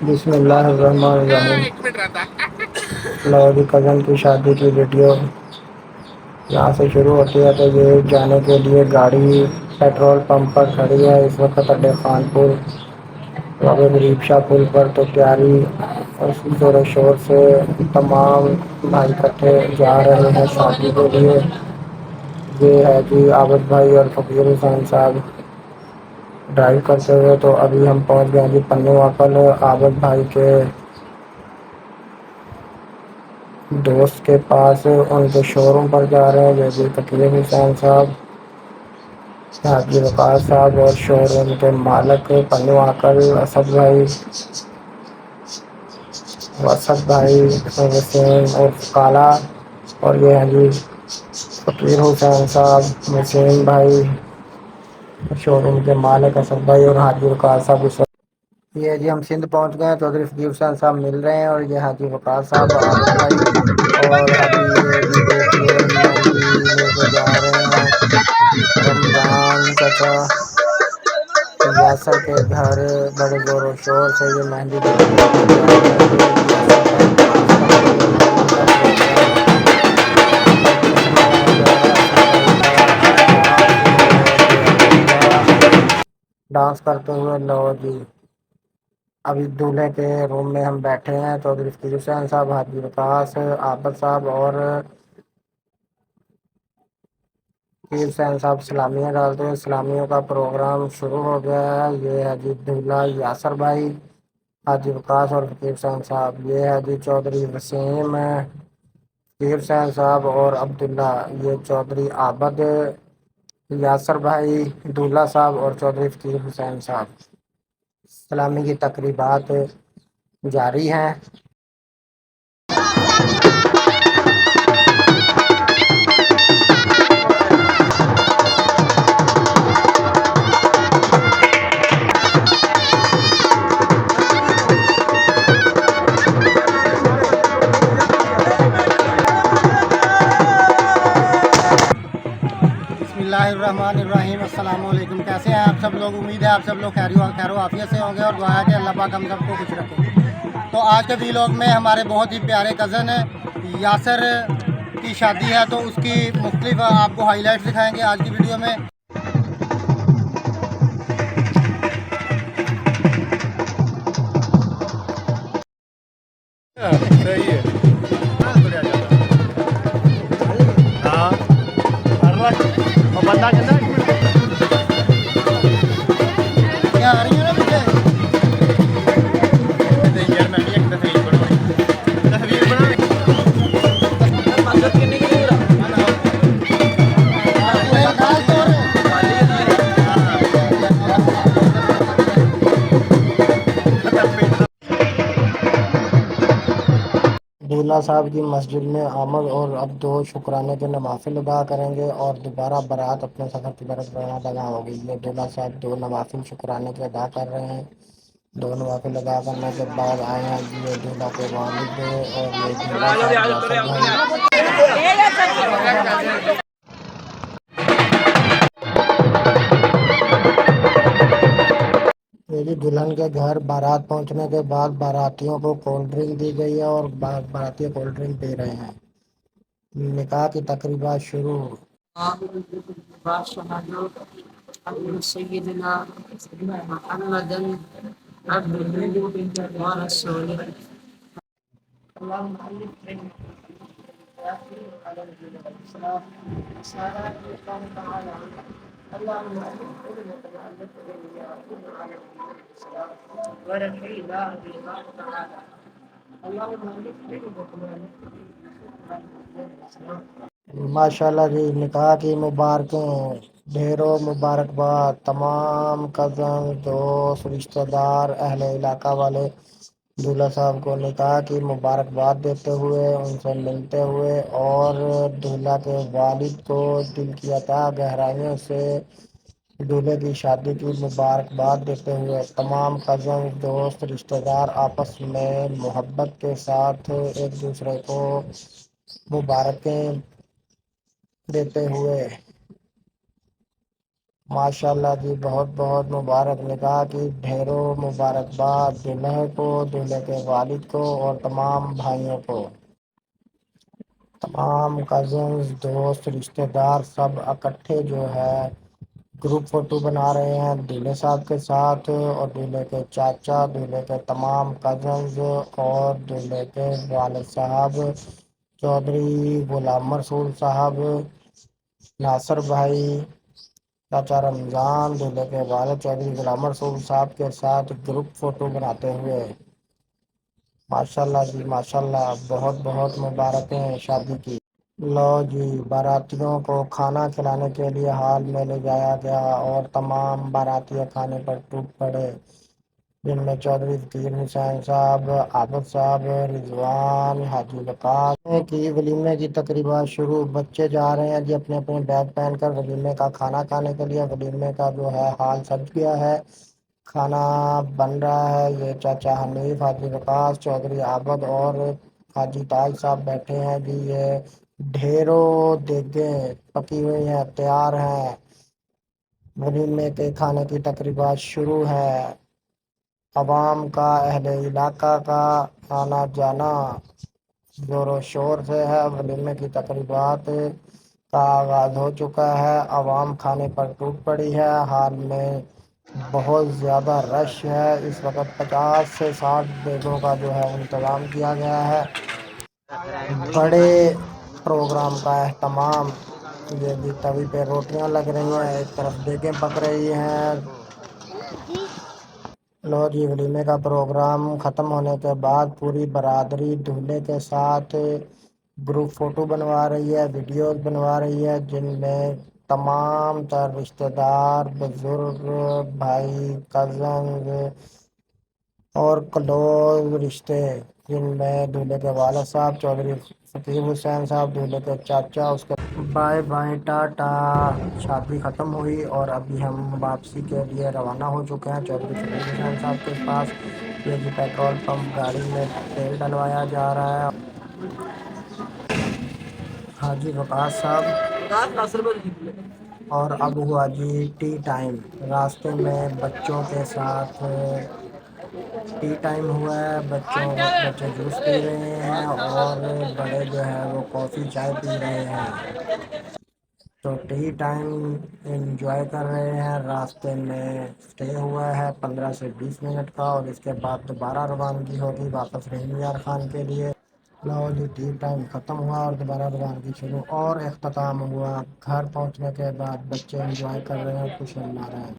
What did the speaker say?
بسم اللہ الرحمن الرحیم۔ ایک منٹ رہتا ہے۔ میری کزن کی شادی کی ویڈیو یہاں سے شروع ہوتی ہے تو یہ جانے کے لیے گاڑی پیٹرول پمپ پر کھڑی ہے اس وقت اڈے خان پور غریب شاہ پل پر تو تیاری اور زور و شور سے تمام بھائی اکٹھے جا رہے ہیں شادی کے لیے۔ یہ ہے جی عابد بھائی اور فقیر حسین صاحب ڈرائیو کرتے ہوئے۔ تو ابھی ہم پہنچ گئے جی پنو واپل عابد بھائی کے دوست کے پاس، ان کے شو روم پر جا رہے ہیں جیسے فقیر حسین صاحب، حاجی وقاص صاحب اور شو روم کے مالک پنو واپل اسد بھائی، وسط بھائی وسیم اور کالا، اور یہ ہیں جی فقیر حسین صاحب، وسیم بھائی شو روم کے مالک اسد بھائی اور حاجی وقاص صاحب۔ یہ جی ہم سندھ پہنچ گئے ہیں، چودھری فقیر حسین صاحب مل رہے ہیں اور یہ حاجی وقاص صاحب عابد بھائی، اور ابھی یہ جی دیکھیے مہندی لے کے جا رہے ہیں رمضان چچا یاسر کے گھر، بڑے زور و شور سے یہ مہندی دلہن لے کے جا رہے ہیں۔ یہ جی اسد بھائی ڈانس کرتے ہوئے مہندی کا پروگرام سنوایا جا رہا ہے اسد بھائی کا ڈانس، اور یہ عبداللہ ڈانس کرتے ہوئے۔ لو جی ابھی دولہے کے روم میں ہم بیٹھے ہیں، چودھری فقیر حسین صاحب، حاجی وقاص، عابد صاحب اور فقیر حسین صاحب سلامیاں ڈالتے ہیں۔ اسلامیوں کا پروگرام شروع ہو گیا ہے۔ یہ ہے جی دولہا یاسر بھائی، حاجی وقاص اور فقیر حسین صاحب۔ یہ ہے جی چودھری وسیم، فقیر حسین صاحب اور عبداللہ، یہ چودھری عابد، یاسر بھائی، دولہا صاحب اور چودھری فقیر حسین صاحب۔ سلامی کی تقریبات جاری ہیں۔ بسم اللہ الرحمن الرحیم۔ السلام علیکم، کیسے ہیں آپ سب لوگ؟ امید ہے آپ سب لوگ خیر و عافیت سے ہوں گے اور دعا ہے کہ اللہ پاک ہم سب کو خوش رکھے۔ تو آج کے ویلاگ میں ہمارے بہت ہی پیارے کزن یاسر کی شادی ہے، تو اس کی مختلف آپ کو ہائی لائٹس دکھائیں گے آج کی ویڈیو میں۔ صحیح ہے۔ ہاں اور بندہ کہنا کیا آ رہی ہیں نا مجھے؟ یار میں بھی ایک تصویر بنا دولہا صاحب کی مسجد میں آمد اور اب دو شکرانے کے نوافل ادا کریں گے اور دوبارہ بارات اپنے سفر کی طرف روانہ ہوگی۔ یہ دولہا صاحب دو نوافل شکرانے کے ادا کر رہے ہیں۔ دو نوافل ادا کرنے کے بعد آئے ہیں جی یہ دولہا کے والد اور یہ دولہا صاحب یاسر بھائی۔ میری دلہن کے گھر بارات پہنچنے کے بعد باراتیوں کو کولڈ ڈرنک دی گئی ہے اور باراتی کولڈ ڈرنک پی رہے ہیں۔ نکاح کی تقریبات شروع۔ سیدنا محمد عبدہ ورسولہ اللہم ماشاء اللہ جی، نکاح کی مبارکیں، ڈھیروں مبارکباد تمام کزن، دوست، رشتہ دار، اہل علاقہ والے دولہا صاحب کو نکاح کی مبارکباد دیتے ہوئے، ان سے ملتے ہوئے اور دولہا کے والد کو دل کی عطا گہرائیوں سے دولہے کی شادی کی مبارکباد دیتے ہوئے تمام کزن، دوست، رشتہ دار آپس میں محبت کے ساتھ ایک دوسرے کو مبارکیں دیتے ہوئے ماشاءاللہ جی، بہت بہت مبارک، نکاح کی ڈھیروں مبارکباد دلہے کو، دلہے کے والد کو اور تمام بھائیوں کو۔ تمام کزنز، دوست، رشتہ دار سب اکٹھے جو ہے گروپ فوٹو بنا رہے ہیں دولہے صاحب کے ساتھ، اور دولہے کے چاچا، دولہے کے تمام کزنز اور دولہے کے والد صاحب چودھری غلام رسول صاحب، ناصر بھائی، چاچا رمضان، دولہے کے والد چودھری غلام رسول صاحب کے ساتھ گروپ فوٹو بناتے ہوئے۔ ماشاءاللہ جی ماشاءاللہ، بہت بہت مبارکیں شادی کی۔ لو جی، باراتیوں کو کھانا کھلانے کے لیے ہال میں لے جایا گیا اور تمام باراتی کھانے پر ٹوٹ پڑے، جن میں چودھری ذکیر حسین صاحب، عابد صاحب، رضوان، حاجی وقاص کی ولیمے کی تقریبات شروع۔ بچے جا رہے ہیں جی اپنے اپنے بیگ پہن کر ولیمے کا کھانا کھانے کے لیے۔ ولیمے کا جو ہے ہال سج گیا ہے، کھانا بن رہا ہے۔ یہ چاچا حنیف، حاجی وقاص، چودھری عابد اور حاجی تاج صاحب بیٹھے ہیں جی۔ یہ ڈھیروں دیگیں پکی ہوئی ہیں، تیار ہیں، ولیمے کے کھانے کی تقریبات شروع ہے۔ عوام کا، اہل علاقہ کا آنا جانا زور و شور سے ہے۔ ولیمے کی تقریبات کا آغاز ہو چکا ہے، عوام کھانے پر ٹوٹ پڑی ہے، حال میں بہت زیادہ رش ہے۔ اس وقت 50 سے 60 دیگوں کا جو ہے انتظام کیا گیا ہے۔ بڑے پروگرام کا اہتمام، یہ جی توی پہ روٹیاں لگ رہی ہیں، ایک طرف دیگیں پک رہی ہیں۔ لو جی، ولیمے کا پروگرام ختم ہونے کے بعد پوری برادری دولہے کے ساتھ گروپ فوٹو بنوا رہی ہے، ویڈیوز بنوا رہی ہے، جن میں تمام تر رشتہ دار، بزرگ، بھائی، کزنز اور کلوز رشتے، جن میں دولہے کے والد صاحب چودھری ذکیر حسین صاحب، دولہے کے چاچا، اس کے بائے بائے ٹاٹا۔ شادی ختم ہوئی اور ابھی ہم واپسی کے لیے روانہ ہو چکے ہیں چودھری ذکیر حسین صاحب کے پاس۔ یہ جی پیٹرول پمپ، گاڑی میں تیل ڈلوایا جا رہا ہے۔ حاجی وقاص صاحب، اور اب ہوا جی ٹی ٹائم۔ راستے میں بچوں کے ساتھ ٹی ٹائم ہوا ہے، بچے جوس پی رہے ہیں اور بڑے جو ہے وہ کافی چائے پی رہے ہیں۔ تو ٹی ٹائم انجوائے کر رہے ہیں۔ راستے میں اسٹے ہوا ہے 15 سے 20 منٹ کا، اور اس کے بعد دوبارہ روانگی ہوگی واپس رحیم یار خان کے لیے۔ لو جی، ٹی ٹائم ختم ہوا اور دوبارہ روانگی شروع اور اختتام ہوا۔ گھر پہنچنے کے بعد بچے انجوائے کر رہے ہیں، خوشی منا رہے ہیں۔